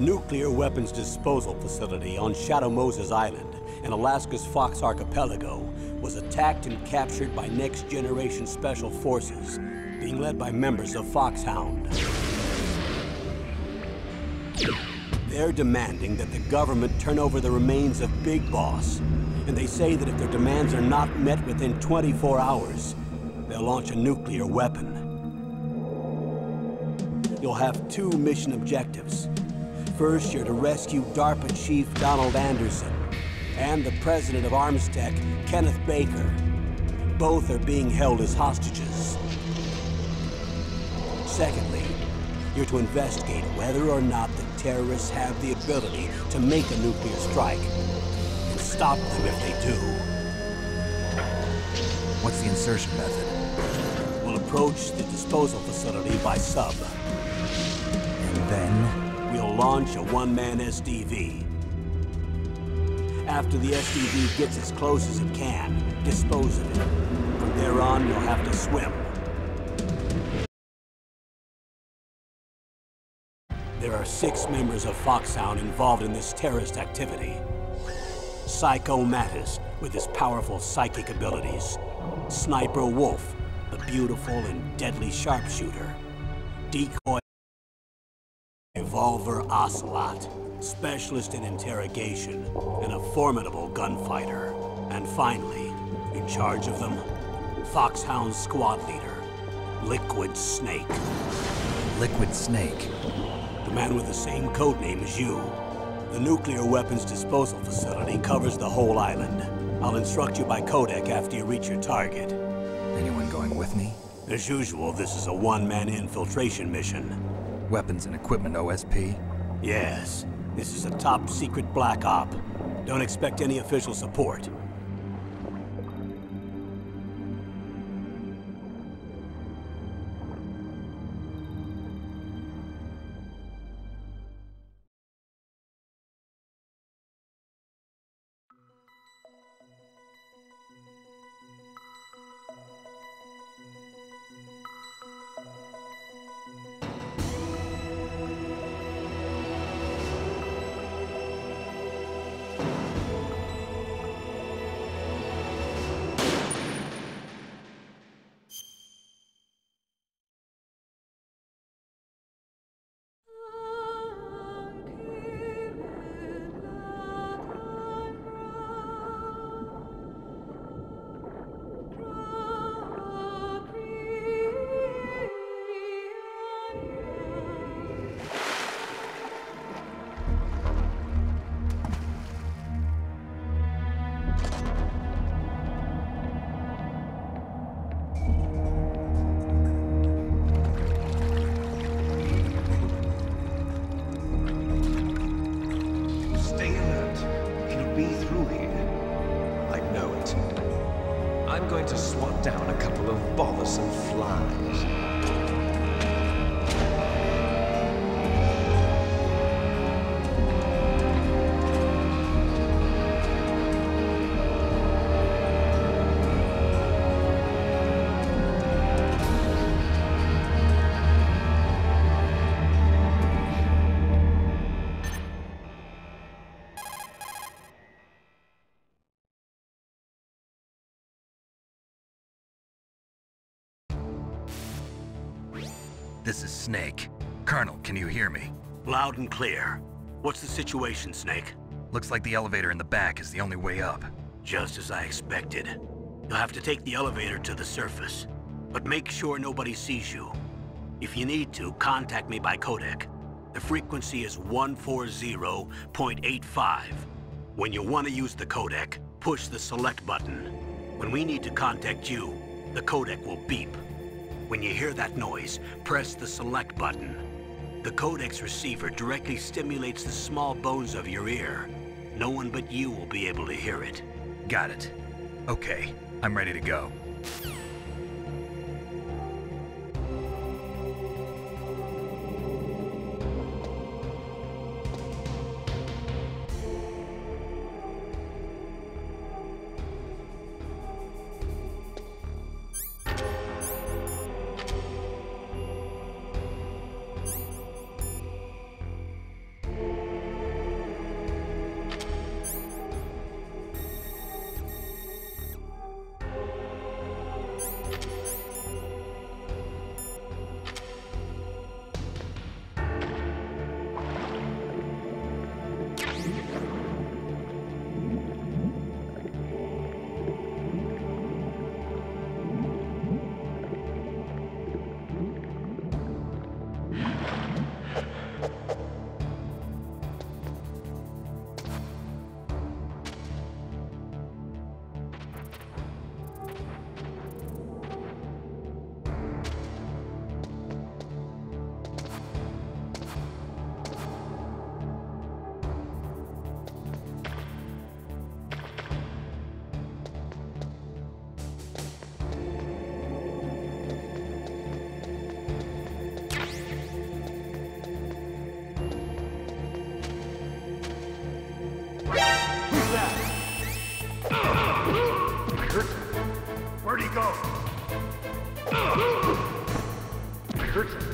nuclear weapons disposal facility on Shadow Moses Island in Alaska's Fox Archipelago was attacked and captured by next-generation special forces, being led by members of Foxhound. They're demanding that the government turn over the remains of Big Boss, and they say that if their demands are not met within 24 hours, they'll launch a nuclear weapon. You'll have two mission objectives. First, you're to rescue DARPA Chief Donald Anderson and the president of Armstech, Kenneth Baker. Both are being held as hostages. Secondly, you're to investigate whether or not the terrorists have the ability to make a nuclear strike and stop them if they do. What's the insertion method? We'll approach the disposal facility by sub. And then? We'll launch a one-man SDV. After the SDV gets as close as it can, dispose of it. From there on, you'll have to swim. There are 6 members of Foxhound involved in this terrorist activity. Psycho Mattis, with his powerful psychic abilities. Sniper Wolf, the beautiful and deadly sharpshooter. Decoy Revolver Ocelot, specialist in interrogation, and a formidable gunfighter. And finally, in charge of them, Foxhound's squad leader, Liquid Snake. Liquid Snake? The man with the same codename as you. The nuclear weapons disposal facility covers the whole island. I'll instruct you by codec after you reach your target. Anyone going with me? As usual, this is a one-man infiltration mission. Weapons and equipment OSP? Yes. This is a top-secret black op. Don't expect any official support. I'm going to swat down a couple of bothersome flies. This is Snake. Colonel, can you hear me? Loud and clear. What's the situation, Snake? Looks like the elevator in the back is the only way up. Just as I expected. You'll have to take the elevator to the surface. But make sure nobody sees you. If you need to, contact me by codec. The frequency is 140.85. When you want to use the codec, push the select button. When we need to contact you, the codec will beep. When you hear that noise, press the select button. The codec's receiver directly stimulates the small bones of your ear. No one but you will be able to hear it. Got it. Okay, I'm ready to go. go! I heard something.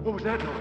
What was that noise?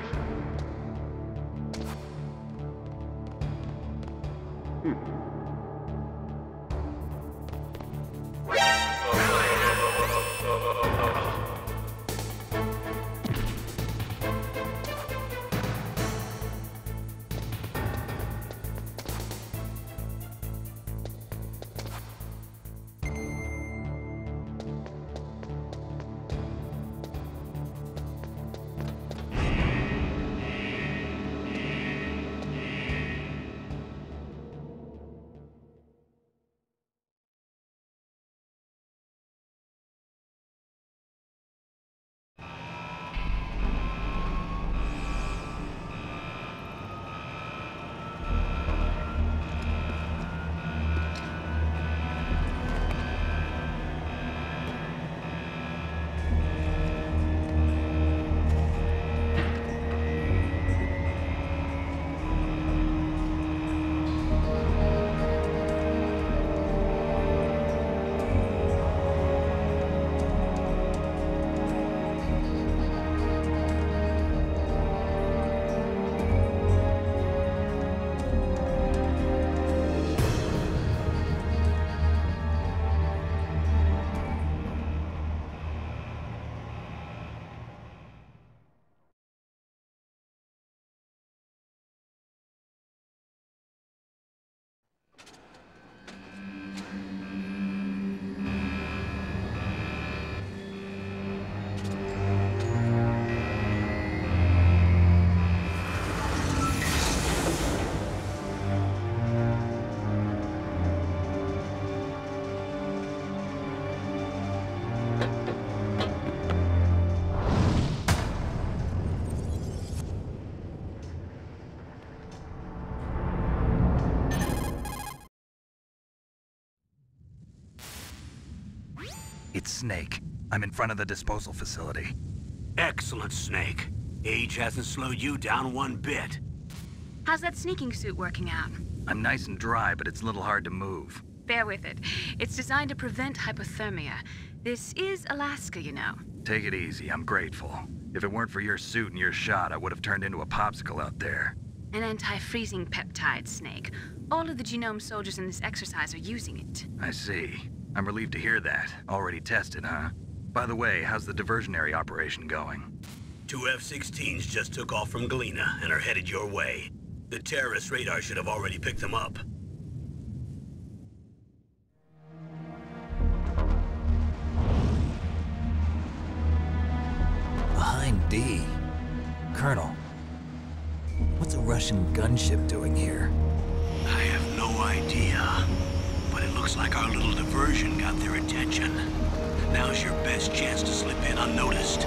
It's Snake. I'm in front of the disposal facility. Excellent, Snake. Age hasn't slowed you down one bit. How's that sneaking suit working out? I'm nice and dry, but it's a little hard to move. Bear with it. It's designed to prevent hypothermia. This is Alaska, you know. Take it easy, I'm grateful. If it weren't for your suit and your shot, I would have turned into a popsicle out there. An anti-freezing peptide, Snake. All of the genome soldiers in this exercise are using it. I see. I'm relieved to hear that. Already tested, huh? By the way, how's the diversionary operation going? 2 F-16s just took off from Galena and are headed your way. The terrorist radar should have already picked them up. Behind D. Colonel, what's a Russian gunship doing here? I have no idea. But it looks like our little diversion got their attention. Now's your best chance to slip in unnoticed.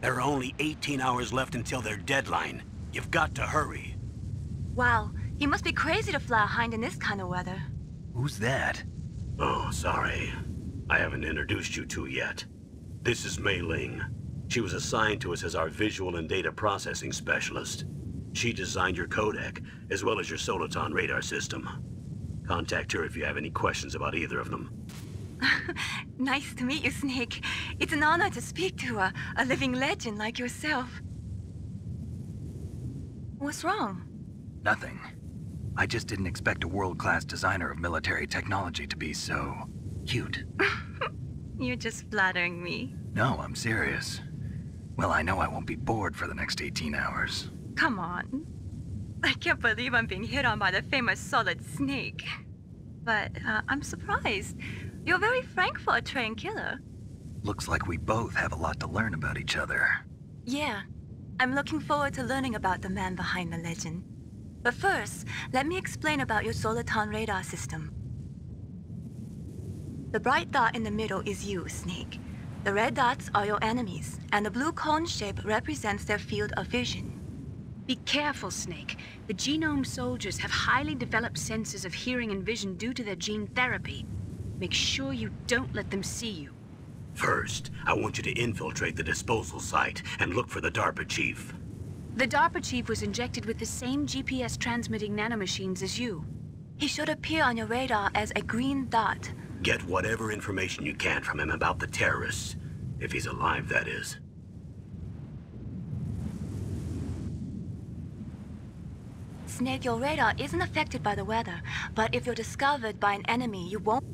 There are only 18 hours left until their deadline. You've got to hurry. Wow, you must be crazy to fly a hind in this kind of weather. Who's that? Oh, sorry. I haven't introduced you to yet. This is Mei Ling. She was assigned to us as our visual and data processing specialist. She designed your codec, as well as your Soliton radar system. Contact her if you have any questions about either of them. Nice to meet you, Snake. It's an honor to speak to a living legend like yourself. What's wrong? Nothing. I just didn't expect a world-class designer of military technology to be so cute. You're just flattering me. No, I'm serious. Well, I know I won't be bored for the next 18 hours. Come on. I can't believe I'm being hit on by the famous Solid Snake. But I'm surprised. You're very frank for a trained killer. Looks like we both have a lot to learn about each other. Yeah. I'm looking forward to learning about the man behind the legend. But first, let me explain about your Soliton radar system. The bright dot in the middle is you, Snake. The red dots are your enemies, and the blue cone shape represents their field of vision. Be careful, Snake. The genome soldiers have highly developed senses of hearing and vision due to their gene therapy. Make sure you don't let them see you. First, I want you to infiltrate the disposal site and look for the DARPA chief. The DARPA chief was injected with the same GPS transmitting nanomachines as you. He should appear on your radar as a green dot. Get whatever information you can from him about the terrorists. If he's alive, that is. Snake, your radar isn't affected by the weather, but if you're discovered by an enemy, you won't...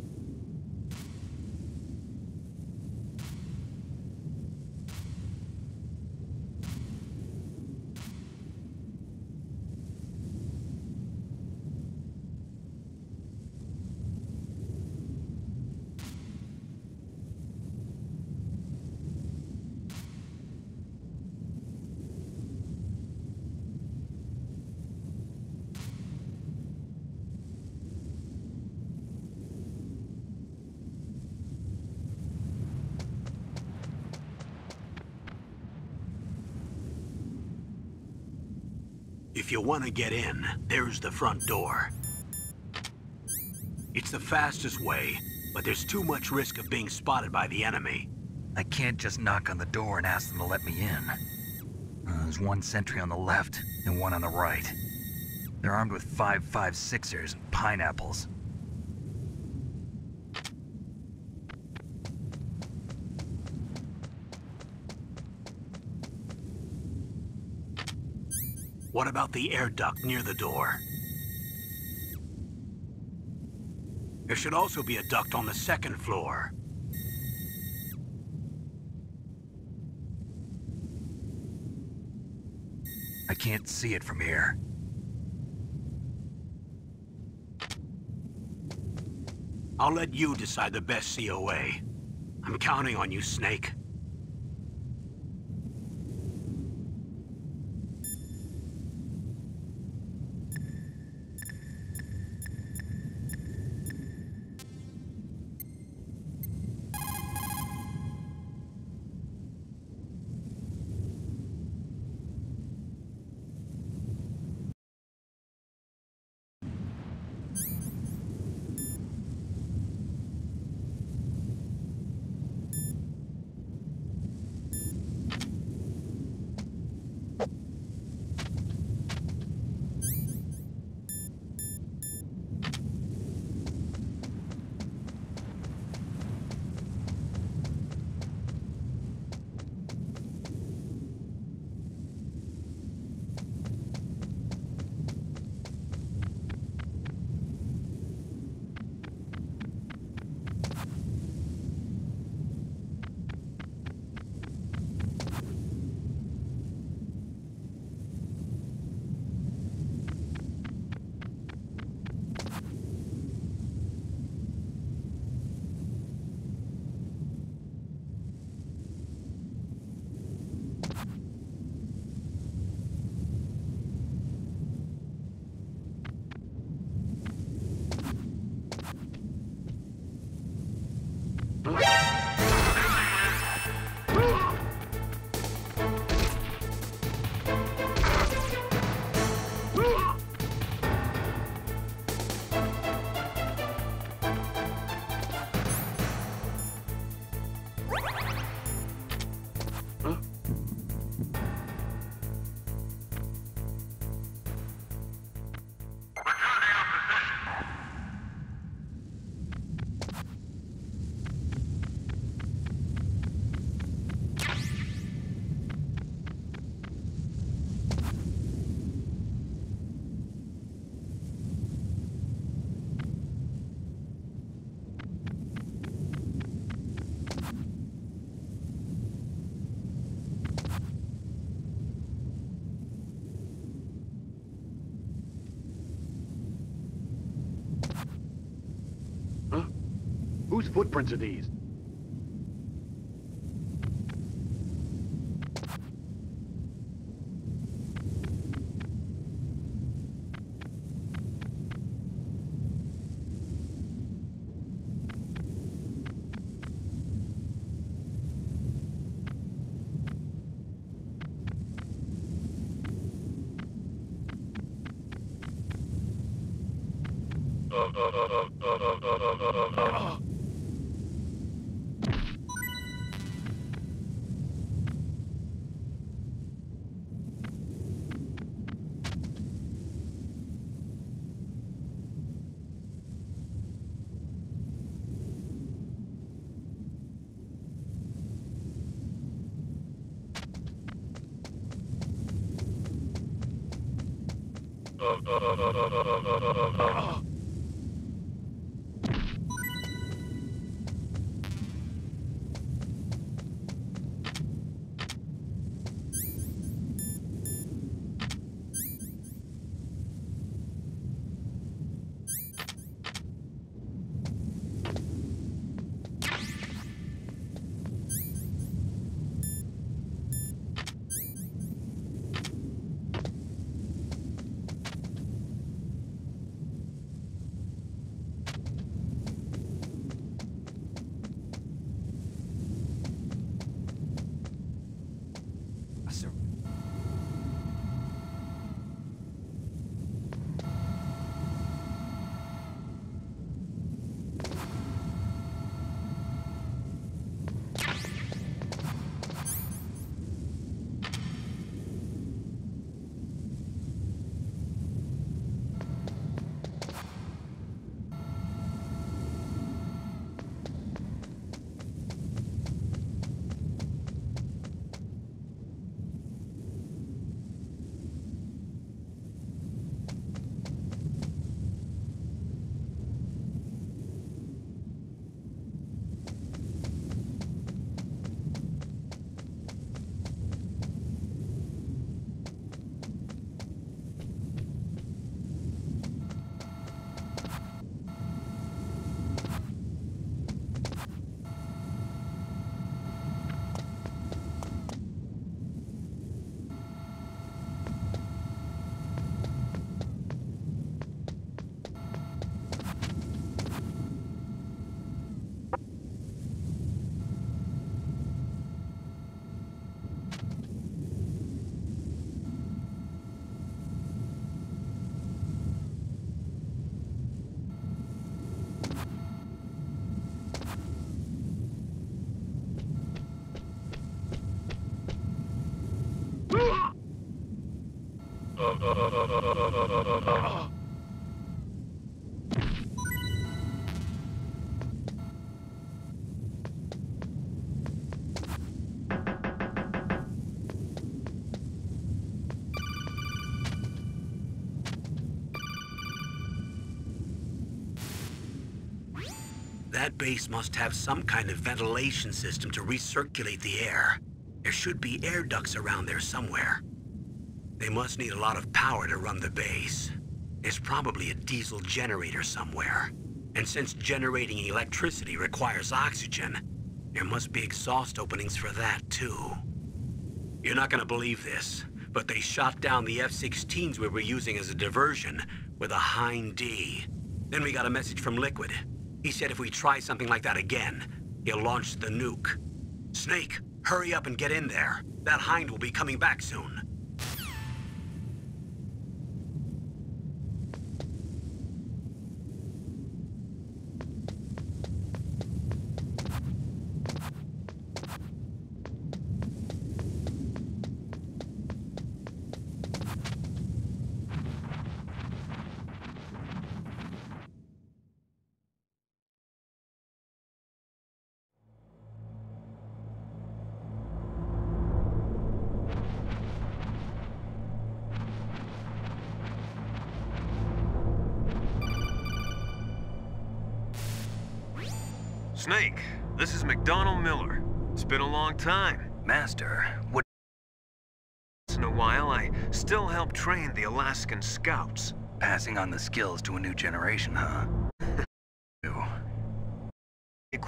If you want to get in, there's the front door. It's the fastest way, but there's too much risk of being spotted by the enemy. I can't just knock on the door and ask them to let me in. There's one sentry on the left and one on the right. They're armed with 5.56ers and pineapples. What about the air duct near the door? There should also be a duct on the second floor. I can't see it from here. I'll let you decide the best COA. I'm counting on you, Snake. Whose footprints are these? That base must have some kind of ventilation system to recirculate the air. There should be air ducts around there somewhere. They must need a lot of power to run the base. There's probably a diesel generator somewhere. And since generating electricity requires oxygen, there must be exhaust openings for that too. You're not gonna believe this, but they shot down the F-16s we were using as a diversion with a Hind D. Then we got a message from Liquid. He said if we try something like that again, he'll launch the nuke. Snake, hurry up and get in there. That Hind will be coming back soon. Snake, this is McDonald Miller. It's been a long time. Master, what? Once in a while, I still help train the Alaskan Scouts. Passing on the skills to a new generation, huh?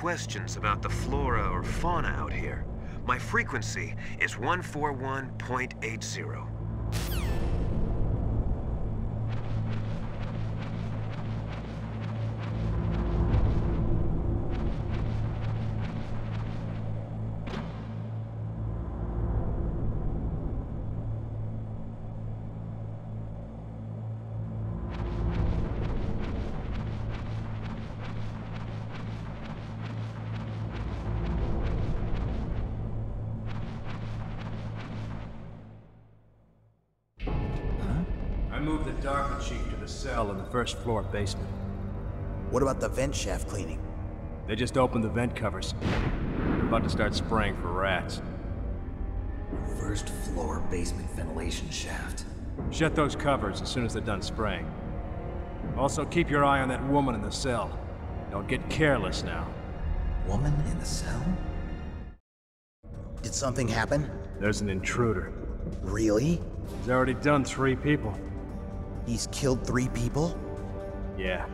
questions about the flora or fauna out here. My frequency is 141.80. I moved the Darker Chief to the cell in the first floor basement. What about the vent shaft cleaning? They just opened the vent covers. They're about to start spraying for rats. First floor basement ventilation shaft. Shut those covers as soon as they're done spraying. Also, keep your eye on that woman in the cell. Don't get careless now. Woman in the cell? Did something happen? There's an intruder. Really? He's already done 3 people. He's killed 3 people? Yeah.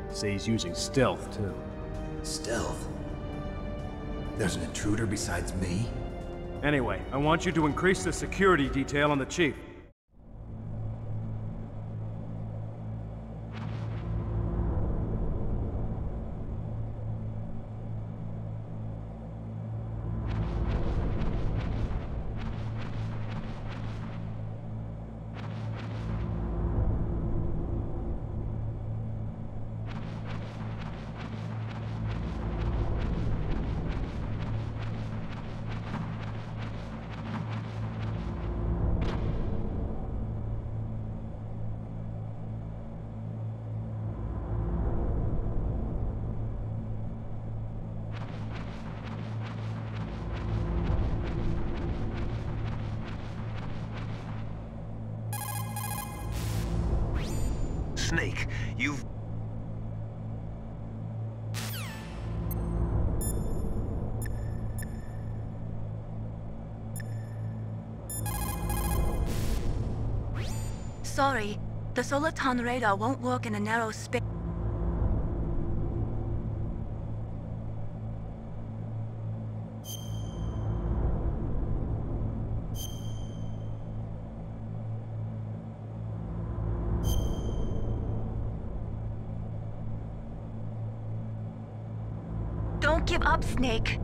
Say he's using stealth, too. Stealth? There's an intruder besides me? Anyway, I want you to increase the security detail on the Chief. Snake, you've... Sorry, the Soliton radar won't work in a narrow space. Don't give up, Snake.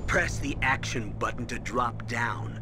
Press the action button to drop down.